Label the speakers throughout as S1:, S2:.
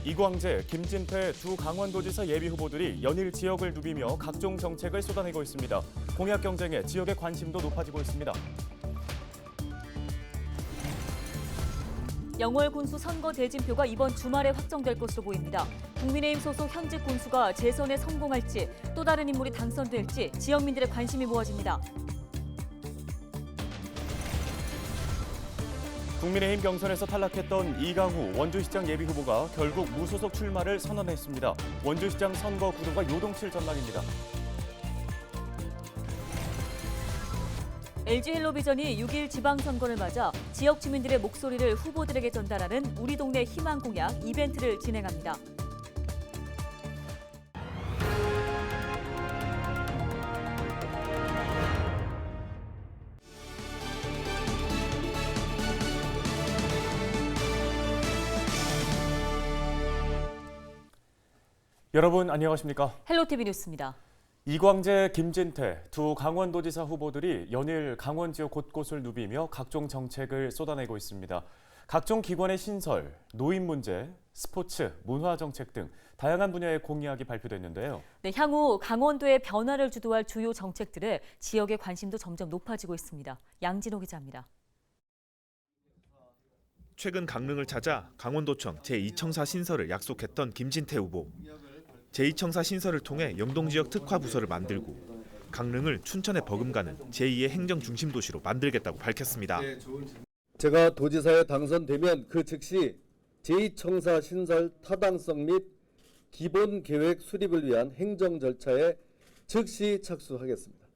S1: 이광재, 김진태 두 강원도지사 예비후보들이 연일 지역을 누비며 각종 정책을 쏟아내고 있습니다. 공약 경쟁에 지역의 관심도 높아지고 있습니다.
S2: 영월 군수 선거 대진표가 이번 주말에 확정될 것으로 보입니다. 국민의힘 소속 현직 군수가 재선에 성공할지 또 다른 인물이 당선될지 지역민들의 관심이 모아집니다.
S1: 국민의힘 경선에서 탈락했던 이강우 원주시장 예비후보가 결국 무소속 출마를 선언했습니다. 원주시장 선거 구도가 요동칠 전망입니다.
S2: LG헬로비전이 6일 지방선거를 맞아 지역 주민들의 목소리를 후보들에게 전달하는 우리 동네 희망 공약 이벤트를 진행합니다.
S1: 여러분 안녕하십니까?
S2: 헬로티비 뉴스입니다.
S1: 이광재, 김진태 두 강원도지사 후보들이 연일 강원 지역 곳곳을 누비며 각종 정책을 쏟아내고 있습니다. 각종 기관의 신설, 노인 문제, 스포츠, 문화 정책 등 다양한 분야의 공약이 발표됐는데요.
S2: 네, 향후 강원도의 변화를 주도할 주요 정책들에 지역의 관심도 점점 높아지고 있습니다. 양진호 기자입니다.
S3: 최근 강릉을 찾아 강원도청 제2청사 신설을 약속했던 김진태 후보. 제2청사 신설을 통해 영동지역 특화 부서를 만들고 강릉을 춘천에 버금가는 제2의 행정 중심 도시로 만들겠다고 밝혔습니다.
S4: 제가 도지사에 당선되면 그 즉시 제2청사 신설 타당성 및 기본 계획 수립을 위한 행정 절차에 즉시 착수하겠습니다.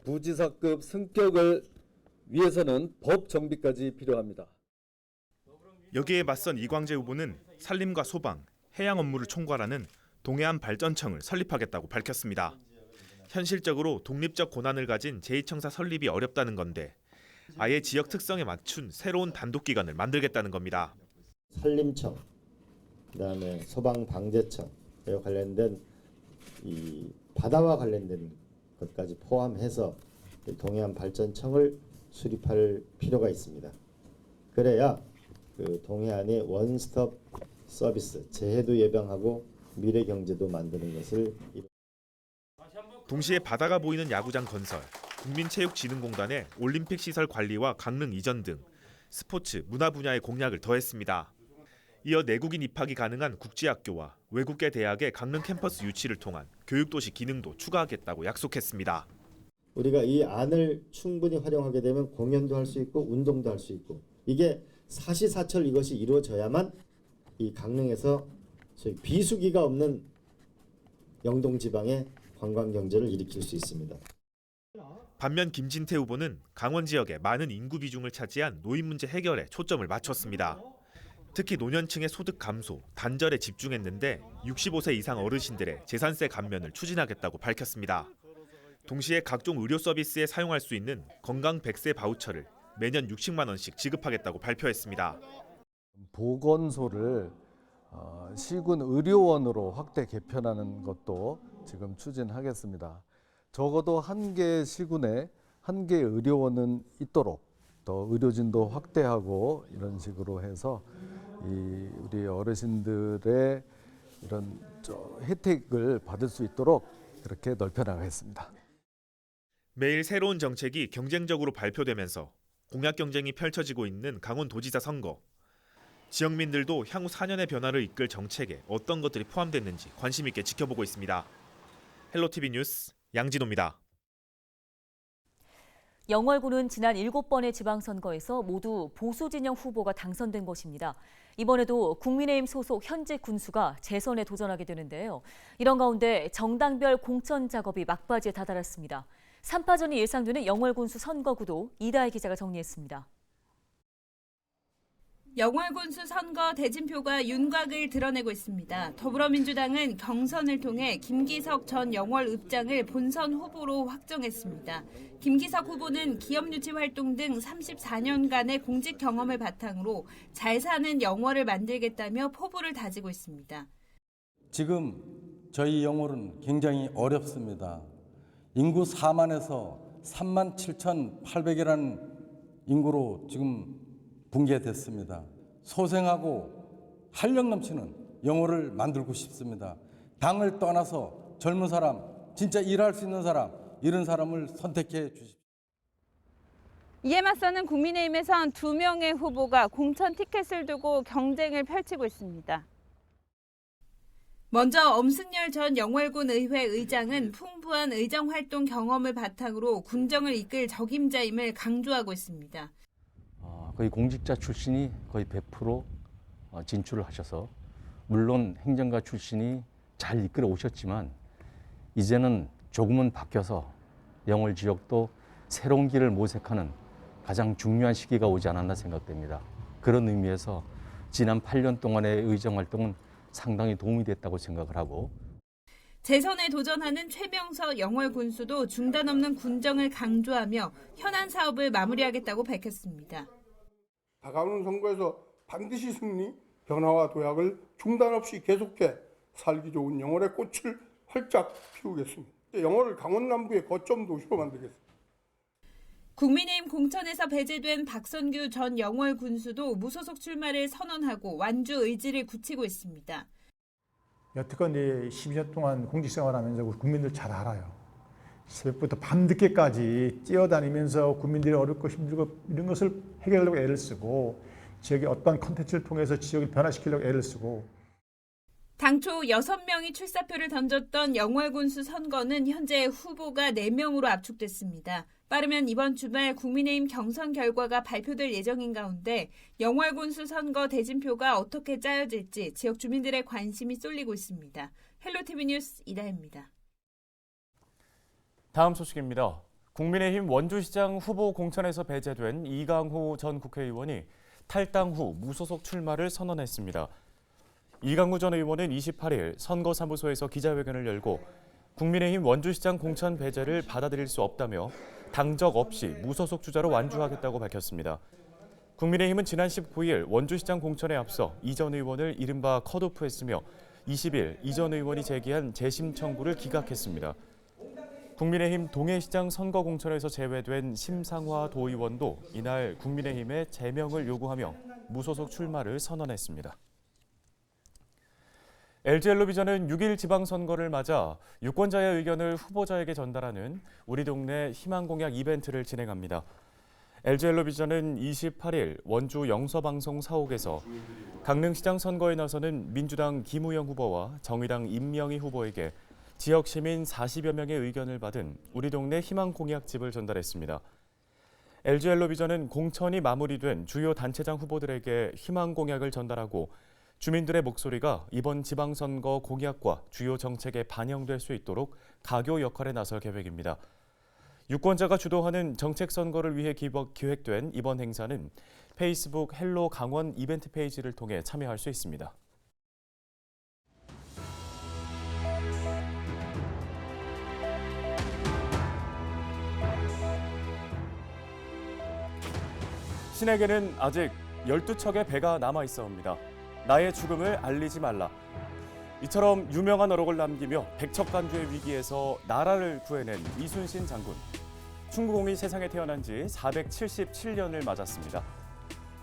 S4: 부지사급 승격을 위해서는 법 정비까지 필요합니다.
S3: 여기에 맞선 이광재 후보는 산림과 소방, 해양 업무를 총괄하는 동해안 발전청을 설립하겠다고 밝혔습니다. 현실적으로 독립적 권한을 가진 제2청사 설립이 어렵다는 건데 아예 지역 특성에 맞춘 새로운 단독기관을 만들겠다는 겁니다.
S5: 산림청, 그다음에 소방방재청에 관련된 이 바다와 관련된 것까지 포함해서 동해안 발전청을 수립할 필요가 있습니다. 그래야 그 동해안의 원스톱 서비스, 재해도 예방하고 미래 경제도 만드는 것을.
S3: 동시에 바다가 보이는 야구장 건설, 국민체육진흥공단의 올림픽 시설 관리와 강릉 이전 등 스포츠, 문화 분야의 공약을 더했습니다. 이어 내국인 입학이 가능한 국제학교와 외국계 대학의 강릉 캠퍼스 유치를 통한 교육도시 기능도 추가하겠다고 약속했습니다.
S5: 우리가 이 안을 충분히 활용하게 되면 공연도 할 수 있고 운동도 할 수 있고 이게 사시사철 이것이 이루어져야만 이 강릉에서 저희 비수기가 없는 영동 지방의 관광 경제를 일으킬 수 있습니다.
S3: 반면 김진태 후보는 강원 지역의 많은 인구 비중을 차지한 노인 문제 해결에 초점을 맞췄습니다. 특히 노년층의 소득 감소, 단절에 집중했는데 65세 이상 어르신들의 재산세 감면을 추진하겠다고 밝혔습니다. 동시에 각종 의료 서비스에 사용할 수 있는 건강 100세 바우처를 매년 60만 원씩 지급하겠다고 발표했습니다.
S6: 보건소를 시군 의료원으로 확대 개편하는 것도 지금 추진하겠습니다. 적어도 한 개 시군에 한 개 의료원은 있도록 더 의료진도 확대하고 이런 식으로 해서 우리 어르신들의 이런 혜택을 받을 수 있도록 그렇게 넓혀나가겠습니다.
S3: 매일 새로운 정책이 경쟁적으로 발표되면서 공약 경쟁이 펼쳐지고 있는 강원도지사 선거. 지역민들도 향후 4년의 변화를 이끌 정책에 어떤 것들이 포함됐는지 관심 있게 지켜보고 있습니다. 헬로티비 뉴스 양진호입니다.
S2: 영월군은 지난 7번의 지방선거에서 모두 보수 진영 후보가 당선된 것입니다. 이번에도 국민의힘 소속 현직 군수가 재선에 도전하게 되는데요. 이런 가운데 정당별 공천 작업이 막바지에 다다랐습니다. 3파전이 예상되는 영월군수 선거구도 이다혜 기자가 정리했습니다.
S7: 영월군수 선거 대진표가 윤곽을 드러내고 있습니다. 더불어민주당은 경선을 통해 김기석 전 영월읍장을 본선 후보로 확정했습니다. 김기석 후보는 기업유치 활동 등 34년간의 공직 경험을 바탕으로 잘 사는 영월을 만들겠다며 포부를 다지고 있습니다.
S8: 지금 저희 영월은 굉장히 어렵습니다. 인구 4만에서 3만 7,800이라는 인구로 지금 붕괴됐습니다. 소생하고 활력 넘치는 영월을 만들고 싶습니다. 당을 떠나서 젊은 사람, 진짜 일할 수 있는 사람, 이런 사람을 선택해 주십시오.
S7: 이에 맞서는 국민의힘에선 2명의 후보가 공천 티켓을 두고 경쟁을 펼치고 있습니다. 먼저 엄승열 전 영월군 의회 의장은 풍부한 의정활동 경험을 바탕으로 군정을 이끌 적임자임을 강조하고 있습니다.
S9: 거의 공직자 출신이 거의 100% 진출을 하셔서 물론 행정가 출신이 잘 이끌어 오셨지만 이제는 조금은 바뀌어서 영월 지역도 새로운 길을 모색하는 가장 중요한 시기가 오지 않았나 생각됩니다. 그런 의미에서 지난 8년 동안의 의정활동은 상당히 도움이 됐다고 생각을 하고
S7: 재선에 도전하는 최명서 영월 군수도 중단 없는 군정을 강조하며 현안 사업을 마무리하겠다고 밝혔습니다.
S10: 다가오는 선거에서 반드시 승리, 변화와 도약을 중단 없이 계속해 살기 좋은 영월의 꽃을 활짝 피우겠습니다. 영월을 강원 남부의 거점 도시로 만들겠습니다.
S7: 국민의힘 공천에서 배제된 박선규 전 영월 군수도 무소속 출마를 선언하고 완주 의지를 굳히고 있습니다.
S11: 여태껏 12년 동안 공직생활하면서 우리 국민들 잘 알아요. 새벽부터 밤늦게까지 뛰어다니면서 국민들이 어렵고 힘들고 이런 것을 해결하려고 애를 쓰고 지역의 어떤 콘텐츠를 통해서 지역을 변화시키려고 애를 쓰고
S7: 당초 6명이 출사표를 던졌던 영월 군수 선거는 현재 후보가 4명으로 압축됐습니다. 빠르면 이번 주말 국민의힘 경선 결과가 발표될 예정인 가운데 영월 군수 선거 대진표가 어떻게 짜여질지 지역 주민들의 관심이 쏠리고 있습니다. 헬로티비 뉴스 이다혜입니다.
S1: 다음 소식입니다. 국민의힘 원주시장 후보 공천에서 배제된 이강호 전 국회의원이 탈당 후 무소속 출마를 선언했습니다. 이강호 전 의원은 28일 선거사무소에서 기자회견을 열고 국민의힘 원주시장 공천 배제를 받아들일 수 없다며 당적 없이 무소속 주자로 완주하겠다고 밝혔습니다. 국민의힘은 지난 19일 원주시장 공천에 앞서 이 전 의원을 이른바 컷오프했으며 20일 이 전 의원이 제기한 재심 청구를 기각했습니다. 국민의힘 동해시장 선거 공천에서 제외된 심상화 도의원도 이날 국민의힘에 제명을 요구하며 무소속 출마를 선언했습니다. LG엘로비전은 6일 지방선거를 맞아 유권자의 의견을 후보자에게 전달하는 우리 동네 희망공약 이벤트를 진행합니다. LG엘로비전은 28일 원주 영서방송 사옥에서 강릉시장 선거에 나서는 민주당 김우영 후보와 정의당 임명희 후보에게 지역 시민 40여 명의 의견을 받은 우리 동네 희망공약집을 전달했습니다. LG엘로비전은 공천이 마무리된 주요 단체장 후보들에게 희망공약을 전달하고 주민들의 목소리가 이번 지방선거 공약과 주요 정책에 반영될 수 있도록 가교 역할에 나설 계획입니다. 유권자가 주도하는 정책 선거를 위해 기획된 이번 행사는 페이스북 헬로 강원 이벤트 페이지를 통해 참여할 수 있습니다. 신에게는 아직 12척의 배가 남아 있어옵니다. 나의 죽음을 알리지 말라. 이처럼 유명한 어록을 남기며 백척간주의 위기에서 나라를 구해낸 이순신 장군. 충무공이 세상에 태어난 지 477년을 맞았습니다.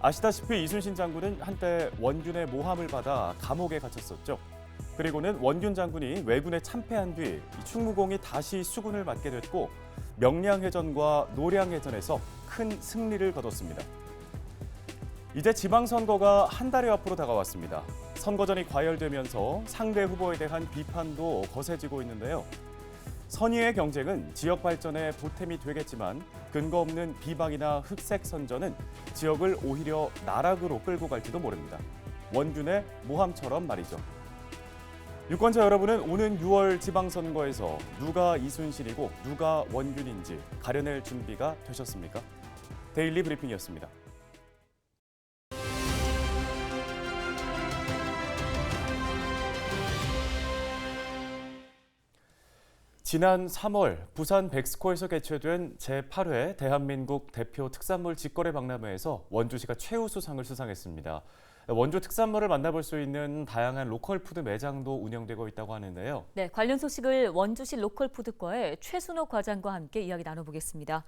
S1: 아시다시피 이순신 장군은 한때 원균의 모함을 받아 감옥에 갇혔었죠. 그리고는 원균 장군이 왜군에 참패한 뒤 충무공이 다시 수군을 맡게 됐고 명량해전과 노량해전에서 큰 승리를 거뒀습니다. 이제 지방선거가 한 달여 앞으로 다가왔습니다. 선거전이 과열되면서 상대 후보에 대한 비판도 거세지고 있는데요. 선의의 경쟁은 지역 발전에 보탬이 되겠지만 근거 없는 비방이나 흑색 선전은 지역을 오히려 나락으로 끌고 갈지도 모릅니다. 원균의 모함처럼 말이죠. 유권자 여러분은 오는 6월 지방선거에서 누가 이순신이고 누가 원균인지 가려낼 준비가 되셨습니까? 데일리 브리핑이었습니다. 지난 3월 부산 백스코에서 개최된 제8회 대한민국 대표 특산물 직거래 박람회에서 원주시가 최우수상을 수상했습니다. 원주 특산물을 만나볼 수 있는 다양한 로컬 푸드 매장도 운영되고 있다고 하는데요.
S2: 네, 관련 소식을 원주시 로컬 푸드과의 최순호 과장과 함께 이야기 나눠보겠습니다.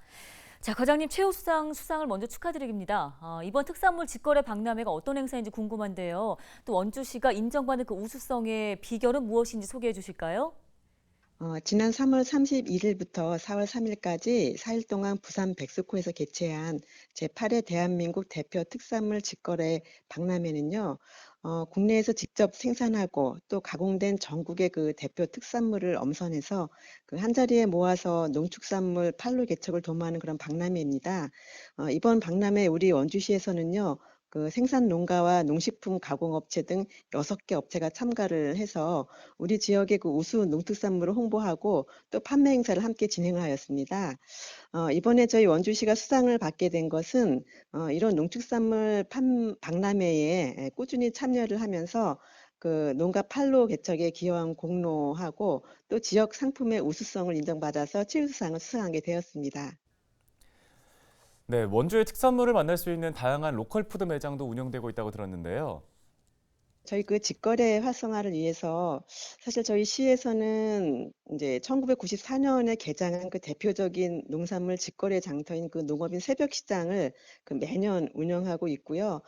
S2: 자, 과장님 최우수상 수상을 먼저 축하드립니다. 이번 특산물 직거래 박람회가 어떤 행사인지 궁금한데요. 또 원주시가 인정받는 그 우수성의 비결은 무엇인지 소개해 주실까요?
S12: 지난 3월 31일부터 4월 3일까지 4일 동안 부산 백스코에서 개최한 제8회 대한민국 대표 특산물 직거래 박람회는요, 국내에서 직접 생산하고 또 가공된 전국의 그 대표 특산물을 엄선해서 그 한자리에 모아서 농축산물 판로 개척을 도모하는 그런 박람회입니다. 이번 박람회 우리 원주시에서는요, 그 생산 농가와 농식품 가공업체 등 6개 업체가 참가를 해서 우리 지역의 그 우수 농특산물을 홍보하고 또 판매 행사를 함께 진행을 하였습니다. 이번에 저희 원주시가 수상을 받게 된 것은 이런 농축산물 박람회에 꾸준히 참여를 하면서 그 농가 판로 개척에 기여한 공로하고 또 지역 상품의 우수성을 인정받아서 최우수상을 수상하게 되었습니다.
S1: 네, 원주의 특산물을 만날 수 있는 다양한 로컬 푸드 매장도 운영되고 있다고 들었는데요.
S12: 저희 그 직거래 활성화를 위해서 사실 저희 시에서는 이제 1994년에 개장한 그 대표적인 농산물 직거래 장터인 그 농업인 새벽시장을 그 매년 운영하고 있고요.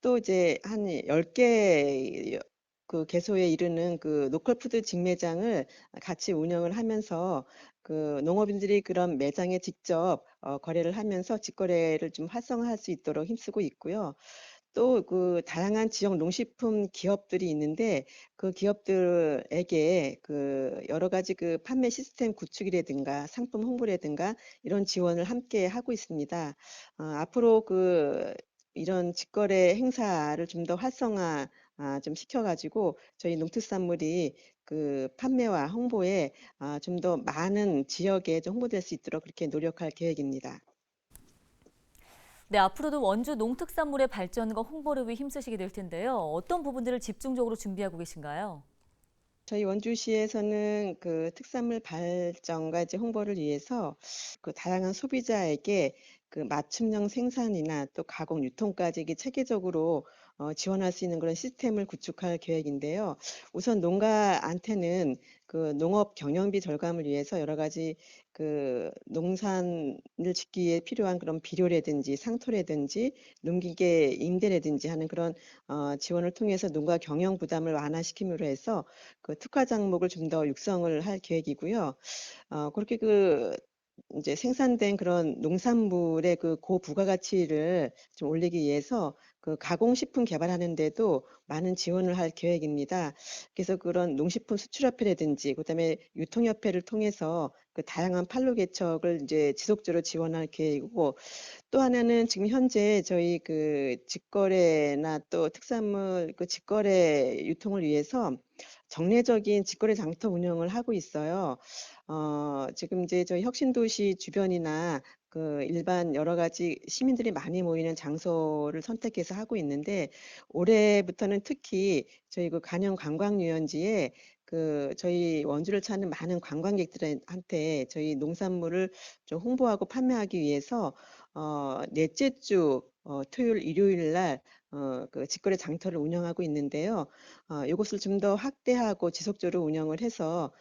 S12: 또 이제 한 10개 그 개소에 이르는 그 로컬 푸드 직매장을 같이 운영을 하면서 그 농업인들이 그런 매장에 직접 거래를 하면서 직거래를 좀 활성화할 수 있도록 힘쓰고 있고요. 또 그 다양한 지역 농식품 기업들이 있는데 그 기업들에게 그 여러 가지 그 판매 시스템 구축이라든가 상품 홍보라든가 이런 지원을 함께 하고 있습니다. 앞으로 그 이런 직거래 행사를 좀 더 활성화 좀 시켜가지고 저희 농특산물이 그 판매와 홍보에 좀 더 많은 지역에 좀 홍보될 수 있도록 그렇게 노력할 계획입니다.
S2: 네, 앞으로도 원주 농특산물의 발전과 홍보를 위해 힘쓰시게 될 텐데요. 어떤 부분들을 집중적으로 준비하고 계신가요?
S12: 저희 원주시에서는 그 특산물 발전과 이제 홍보를 위해서 그 다양한 소비자에게 그 맞춤형 생산이나 또 가공 유통까지 이게 체계적으로 지원할 수 있는 그런 시스템을 구축할 계획인데요. 우선 농가한테는 그 농업 경영비 절감을 위해서 여러 가지 그 농산을 짓기 위해 필요한 그런 비료라든지 상토라든지 농기계 임대라든지 하는 그런 지원을 통해서 농가 경영 부담을 완화시킴으로 해서 그 특화 작목을 좀 더 육성을 할 계획이고요. 그렇게 그 이제 생산된 그런 농산물의 그 고부가가치를 좀 올리기 위해서 그 가공식품 개발하는 데도 많은 지원을 할 계획입니다. 그래서 그런 농식품 수출협회라든지 그다음에 유통협회를 통해서 그 다양한 판로 개척을 이제 지속적으로 지원할 계획이고 또 하나는 지금 현재 저희 그 직거래나 또 특산물 그 직거래 유통을 위해서 정례적인 직거래 장터 운영을 하고 있어요. 지금 이제 저희 혁신도시 주변이나 그 일반 여러 가지 시민들이 많이 모이는 장소를 선택해서 하고 있는데 올해부터는 특히 저희 그 간영 관광유연지에 그 저희 원주를 찾는 많은 관광객들한테 저희 농산물을 좀 홍보하고 판매하기 위해서 넷째 주 토요일, 일요일 날 그 직거래 장터를 운영하고 있는데요. 이것을 좀 더 확대하고 지속적으로 운영을 해서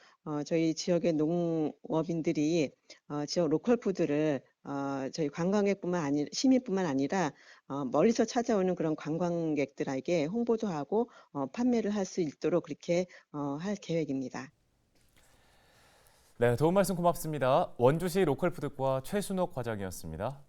S12: 저희 지역의 농업인들이 지역 로컬 푸드를 저희 관광객뿐만 아니라 시민뿐만 아니라 멀리서 찾아오는 그런 관광객들에게 홍보도 하고 판매를 할 수 있도록 그렇게 할 계획입니다.
S1: 네, 도움 말씀 고맙습니다. 원주시 로컬푸드과 최순옥 과장이었습니다.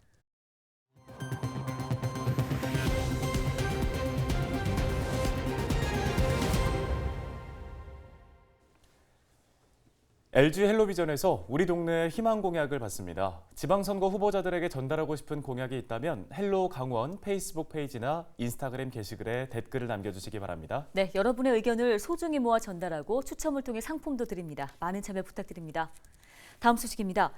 S1: LG 헬로비전에서 우리 동네 희망 공약을 받습니다. 지방선거 후보자들에게 전달하고 싶은 공약이 있다면 헬로 강원 페이스북 페이지나 인스타그램 게시글에 댓글을 남겨주시기 바랍니다.
S2: 네, 여러분의 의견을 소중히 모아 전달하고 추첨을 통해 상품도 드립니다. 많은 참여 부탁드립니다. 다음 소식입니다.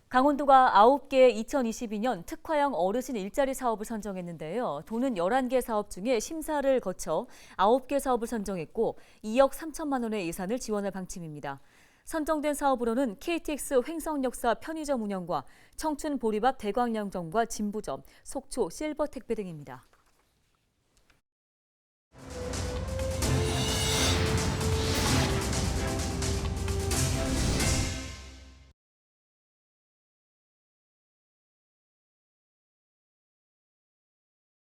S2: 강원도가 9개의 2022년 특화형 어르신 일자리 사업을 선정했는데요. 도는 11개 사업 중에 심사를 거쳐 9개 사업을 선정했고 2억 3천만 원의 예산을 지원할 방침입니다. 선정된 사업으로는 KTX 횡성역사 편의점 운영과 청춘 보리밥 대광양점과 진부점, 속초 실버 택배 등입니다.